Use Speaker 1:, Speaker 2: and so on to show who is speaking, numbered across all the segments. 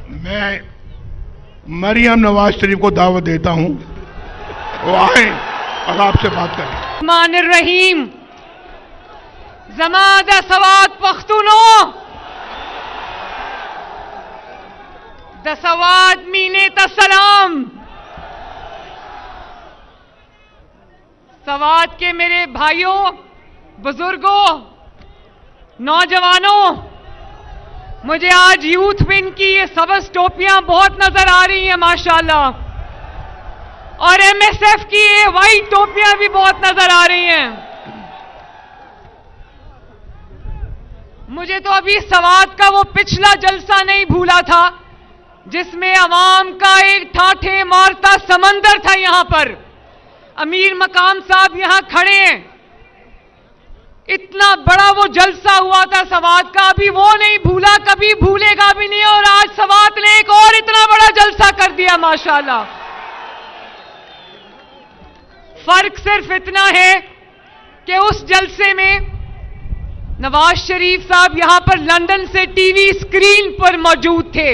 Speaker 1: میں مریم نواز شریف کو دعوت دیتا ہوں وہ آئیں اور آپ سے بات کریں.
Speaker 2: الرحمن الرحیم. زما د سواد پښتونو د سواد مینې ته سلام. سواد کے میرے بھائیوں، بزرگوں، نوجوانوں، مجھے آج یوتھ ون کی یہ سبز ٹوپیاں بہت نظر آ رہی ہیں ماشاءاللہ، اور ایم ایس ایف کی یہ وائٹ ٹوپیاں بھی بہت نظر آ رہی ہیں. مجھے تو ابھی سواد کا وہ پچھلا جلسہ نہیں بھولا تھا جس میں عوام کا ایک ٹھاٹھے مارتا سمندر تھا. یہاں پر امیر مقام صاحب یہاں کھڑے ہیں. اتنا بڑا وہ جلسہ ہوا تھا سواد کا، ابھی وہ نہیں بھولا، کبھی بھولے گا بھی نہیں. اور آج سواد نے ایک اور اتنا بڑا جلسہ کر دیا ماشاءاللہ. فرق صرف اتنا ہے کہ اس جلسے میں نواز شریف صاحب یہاں پر لندن سے ٹی وی اسکرین پر موجود تھے،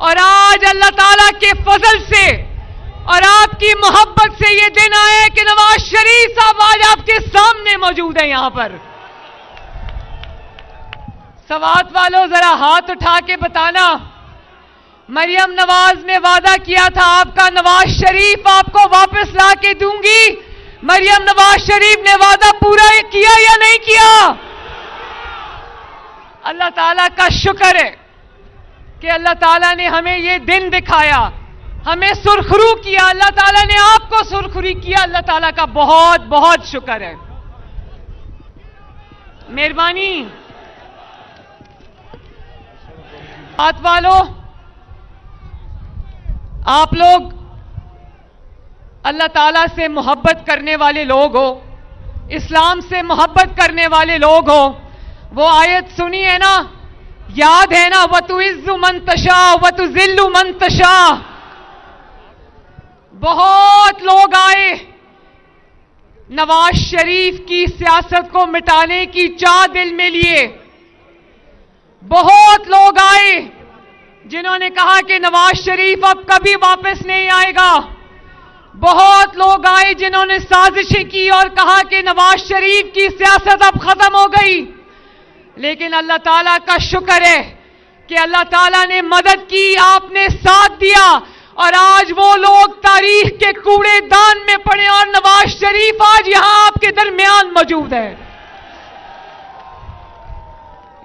Speaker 2: اور آج اللہ تعالیٰ کے فضل سے اور آپ کی محبت سے یہ دن آئے کہ نواز شریف صاحب آج آپ کے سامنے موجود ہیں یہاں پر. سوات والوں ذرا ہاتھ اٹھا کے بتانا، مریم نواز نے وعدہ کیا تھا آپ کا نواز شریف آپ کو واپس لا کے دوں گی. مریم نواز شریف نے وعدہ پورا کیا یا نہیں کیا؟ اللہ تعالیٰ کا شکر ہے کہ اللہ تعالیٰ نے ہمیں یہ دن دکھایا، ہمیں سرخرو کیا. اللہ تعالیٰ نے آپ کو سرخری کیا. اللہ تعالیٰ کا بہت بہت شکر ہے. مہربانی. بات والوں، آپ لوگ اللہ تعالیٰ سے محبت کرنے والے لوگ ہو، اسلام سے محبت کرنے والے لوگ ہو. وہ آیت سنی ہے نا، یاد ہے نا، وَتُعِزُّ مَن تَشَاءُ وَتُذِلُّ مَن تَشَاءُ. بہت لوگ آئے نواز شریف کی سیاست کو مٹانے کی چاہ دل میں لیے. بہت لوگ آئے جنہوں نے کہا کہ نواز شریف اب کبھی واپس نہیں آئے گا. بہت لوگ آئے جنہوں نے سازشیں کی اور کہا کہ نواز شریف کی سیاست اب ختم ہو گئی. لیکن اللہ تعالیٰ کا شکر ہے کہ اللہ تعالیٰ نے مدد کی، آپ نے ساتھ دیا، اور آج وہ لوگ تاریخ کے کوڑے دان میں پڑے اور نواز شریف آج یہاں آپ کے درمیان موجود ہے.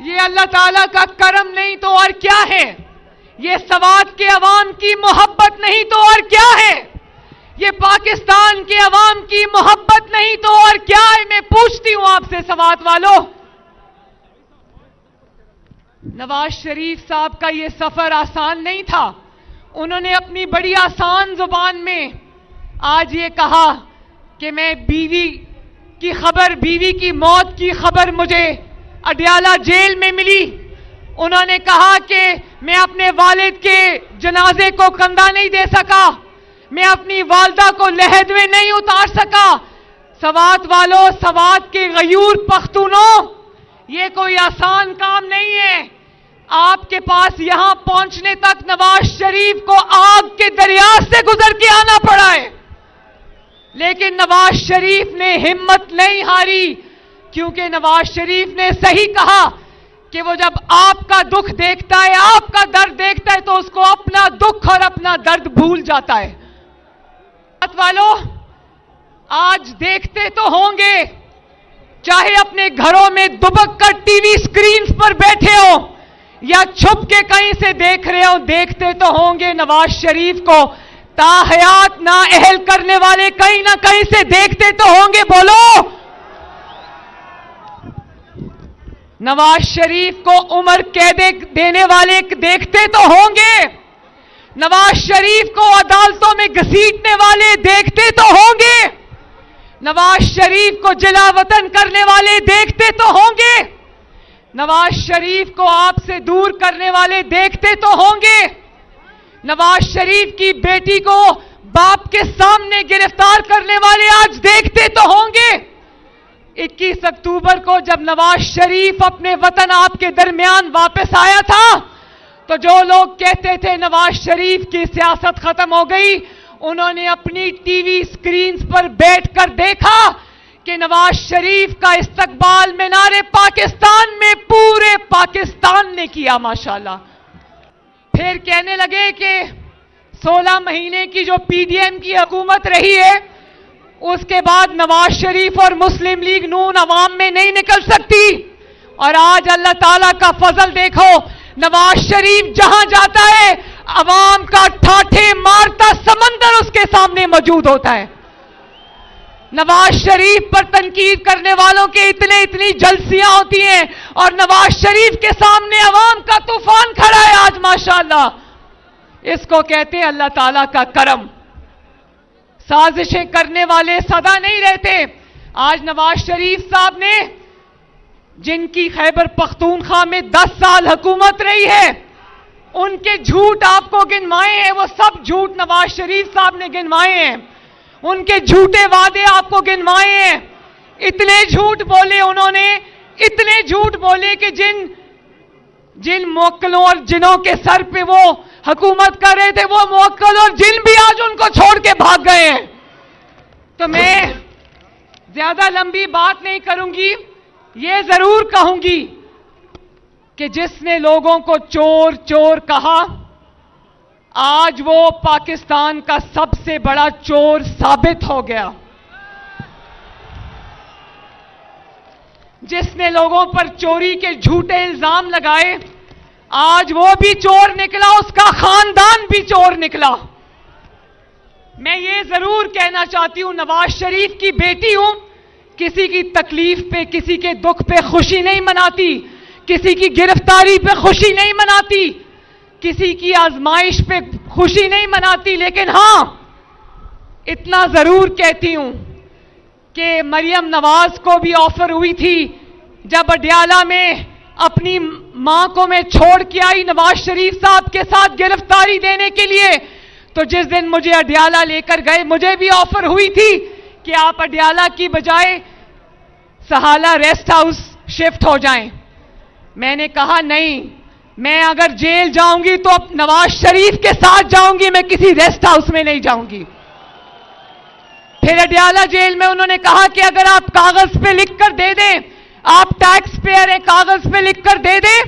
Speaker 2: یہ اللہ تعالیٰ کا کرم نہیں تو اور کیا ہے؟ یہ سوات کے عوام کی محبت نہیں تو اور کیا ہے؟ یہ پاکستان کے عوام کی محبت نہیں تو اور کیا ہے؟ میں پوچھتی ہوں آپ سے سوات والوں، نواز شریف صاحب کا یہ سفر آسان نہیں تھا. انہوں نے اپنی بڑی آسان زبان میں آج یہ کہا کہ میں بیوی کی موت کی خبر مجھے اڈیالہ جیل میں ملی. انہوں نے کہا کہ میں اپنے والد کے جنازے کو کندھا نہیں دے سکا، میں اپنی والدہ کو لحد میں نہیں اتار سکا. سوات والوں، سوات کے غیور پختونوں، یہ کوئی آسان کام نہیں ہے. آپ کے پاس یہاں پہنچنے تک نواز شریف کو آگ کے دریا سے گزر کے آنا پڑا ہے. لیکن نواز شریف نے ہمت نہیں ہاری، کیونکہ نواز شریف نے صحیح کہا کہ وہ جب آپ کا دکھ دیکھتا ہے، آپ کا درد دیکھتا ہے، تو اس کو اپنا دکھ اور اپنا درد بھول جاتا ہے. بات والوں، آج دیکھتے تو ہوں گے، چاہے اپنے گھروں میں دبک کر ٹی وی سکرینز پر بیٹھے ہو یا چھپ کے کہیں سے دیکھ رہے ہو، دیکھتے تو ہوں گے نواز شریف کو تاحیات نااہل کرنے والے کہیں نہ کہیں سے دیکھتے تو ہوں گے. بولو. نواز شریف کو عمر قید دینے والے دیکھتے تو ہوں گے، نواز شریف کو عدالتوں میں گھسیٹنے والے دیکھتے تو ہوں گے، نواز شریف کو جلا وطن کرنے والے دیکھتے تو ہوں گے، نواز شریف کو آپ سے دور کرنے والے دیکھتے تو ہوں گے، نواز شریف کی بیٹی کو باپ کے سامنے گرفتار کرنے والے آج دیکھتے تو ہوں گے. 21 اکتوبر کو جب نواز شریف اپنے وطن آپ کے درمیان واپس آیا تھا تو جو لوگ کہتے تھے نواز شریف کی سیاست ختم ہو گئی، انہوں نے اپنی ٹی وی سکرینز پر بیٹھ کر دیکھا کہ نواز شریف کا استقبال مینار پاکستان میں پورے پاکستان نے کیا ماشاءاللہ۔ پھر کہنے لگے کہ 16 مہینے کی جو پی ڈی ایم کی حکومت رہی ہے، اس کے بعد نواز شریف اور مسلم لیگ نون عوام میں نہیں نکل سکتی، اور آج اللہ تعالیٰ کا فضل دیکھو، نواز شریف جہاں جاتا ہے عوام کا ٹھاٹھے مارتا سمندر اس کے سامنے موجود ہوتا ہے۔ نواز شریف پر تنقید کرنے والوں کے اتنی جلسیاں ہوتی ہیں، اور نواز شریف کے سامنے عوام کا طوفان کھڑا ہے آج ماشاءاللہ۔ اس کو کہتے ہیں اللہ تعالیٰ کا کرم۔ سازشیں کرنے والے سدا نہیں رہتے۔ آج نواز شریف صاحب نے، جن کی خیبر پختونخوا میں 10 سال حکومت رہی ہے، ان کے جھوٹ آپ کو گنوائے ہیں، وہ سب جھوٹ نواز شریف صاحب نے گنوائے ہیں، ان کے جھوٹے وعدے آپ کو گنوائے ہیں۔ اتنے جھوٹ بولے انہوں نے، اتنے جھوٹ بولے کہ جن موکلوں اور جنوں کے سر پہ وہ حکومت کر رہے تھے، وہ موکل اور جن بھی آج ان کو چھوڑ کے بھاگ گئے ہیں۔ تو میں زیادہ لمبی بات نہیں کروں گی، یہ ضرور کہوں گی کہ جس نے لوگوں کو چور چور کہا، آج وہ پاکستان کا سب سے بڑا چور ثابت ہو گیا۔ جس نے لوگوں پر چوری کے جھوٹے الزام لگائے، آج وہ بھی چور نکلا، اس کا خاندان بھی چور نکلا۔ میں یہ ضرور کہنا چاہتی ہوں، نواز شریف کی بیٹی ہوں، کسی کی تکلیف پہ، کسی کے دکھ پہ خوشی نہیں مناتی، کسی کی گرفتاری پہ خوشی نہیں مناتی، کسی کی آزمائش پہ خوشی نہیں مناتی، لیکن ہاں اتنا ضرور کہتی ہوں کہ مریم نواز کو بھی آفر ہوئی تھی جب اڈیالہ میں اپنی ماں کو میں چھوڑ کے آئی نواز شریف صاحب کے ساتھ گرفتاری دینے کے لیے، تو جس دن مجھے اڈیالہ لے کر گئے مجھے بھی آفر ہوئی تھی کہ آپ اڈیالہ کی بجائے سہالہ ریسٹ ہاؤس شفٹ ہو جائیں۔ میں نے کہا نہیں، میں اگر جیل جاؤں گی تو نواز شریف کے ساتھ جاؤں گی، میں کسی ریسٹ ہاؤس میں نہیں جاؤں گی۔ پھر اڈیالہ جیل میں انہوں نے کہا کہ اگر آپ کاغذ پہ لکھ کر دے دیں، آپ ٹیکس پیئر ہیں، کاغذ پہ لکھ کر دے دیں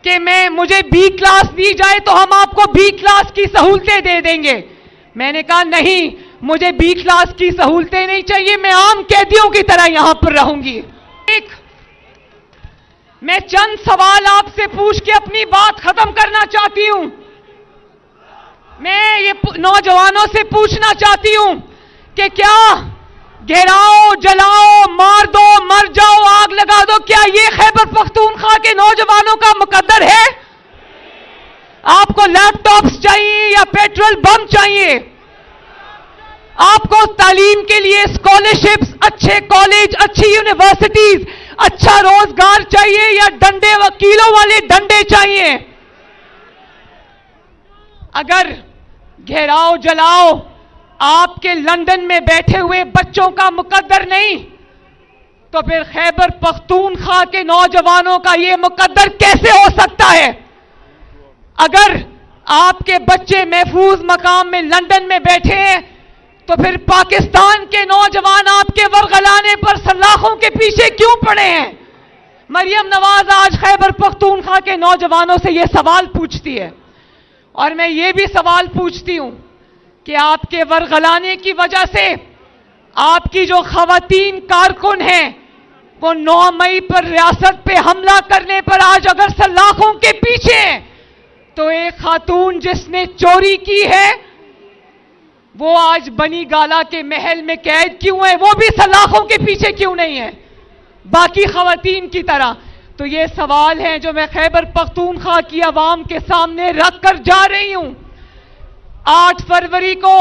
Speaker 2: کہ مجھے بی کلاس دی جائے تو ہم آپ کو بی کلاس کی سہولتیں دے دیں گے۔ میں نے کہا نہیں، مجھے بی کلاس کی سہولتیں نہیں چاہیے، میں عام قیدیوں کی طرح یہاں پر رہوں گی۔ میں چند سوال آپ سے پوچھ کے اپنی بات ختم کرنا چاہتی ہوں۔ میں یہ نوجوانوں سے پوچھنا چاہتی ہوں کہ کیا گھیراؤ، جلاؤ، مار دو، مر جاؤ، آگ لگا دو، کیا یہ خیبر پختونخوا کے نوجوانوں کا مقدر ہے؟ آپ کو لیپ ٹاپس چاہیے یا پیٹرول بم چاہیے؟ آپ کو تعلیم کے لیے اسکالرشپس، اچھے کالج، اچھی یونیورسٹیز، اچھا روزگار چاہیے یا ڈنڈے وکیلوں والے ڈنڈے چاہیے؟ اگر گھیراؤ جلاؤ آپ کے لندن میں بیٹھے ہوئے بچوں کا مقدر نہیں، تو پھر خیبر پختونخوا کے نوجوانوں کا یہ مقدر کیسے ہو سکتا ہے؟ اگر آپ کے بچے محفوظ مقام میں لندن میں بیٹھے ہیں تو پھر پاکستان کے نوجوان آپ کے ورغلانے پر سلاخوں کے پیچھے کیوں پڑے ہیں؟ مریم نواز آج خیبر پختونخوا کے نوجوانوں سے یہ سوال پوچھتی ہے، اور میں یہ بھی سوال پوچھتی ہوں کہ آپ کے ورغلانے کی وجہ سے آپ کی جو خواتین کارکن ہیں وہ 9 مئی پر ریاست پہ حملہ کرنے پر آج اگر سلاخوں کے پیچھے ہیں، تو ایک خاتون جس نے چوری کی ہے وہ آج بنی گالا کے محل میں قید کیوں ہے؟ وہ بھی سلاخوں کے پیچھے کیوں نہیں ہے باقی خواتین کی طرح؟ تو یہ سوال ہیں جو میں خیبر پختونخوا کی عوام کے سامنے رکھ کر جا رہی ہوں۔ 8 فروری کو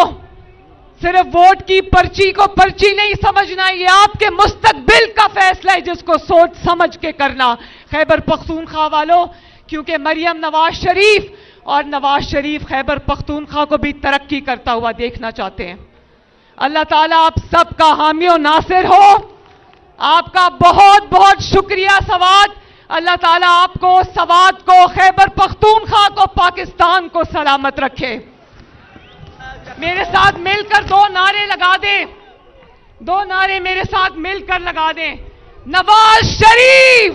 Speaker 2: صرف ووٹ کی پرچی کو پرچی نہیں سمجھنا، یہ آپ کے مستقبل کا فیصلہ ہے جس کو سوچ سمجھ کے کرنا خیبر پختونخوا والوں، کیونکہ مریم نواز شریف اور نواز شریف خیبر پختونخوا کو بھی ترقی کرتا ہوا دیکھنا چاہتے ہیں۔ اللہ تعالیٰ آپ سب کا حامی و ناصر ہو۔ آپ کا بہت بہت شکریہ سوات۔ اللہ تعالیٰ آپ کو، سوات کو، خیبر پختونخوا کو، پاکستان کو سلامت رکھے. میرے ساتھ مل کر دو نعرے لگا دیں، دو نعرے میرے ساتھ مل کر لگا دیں. نواز شریف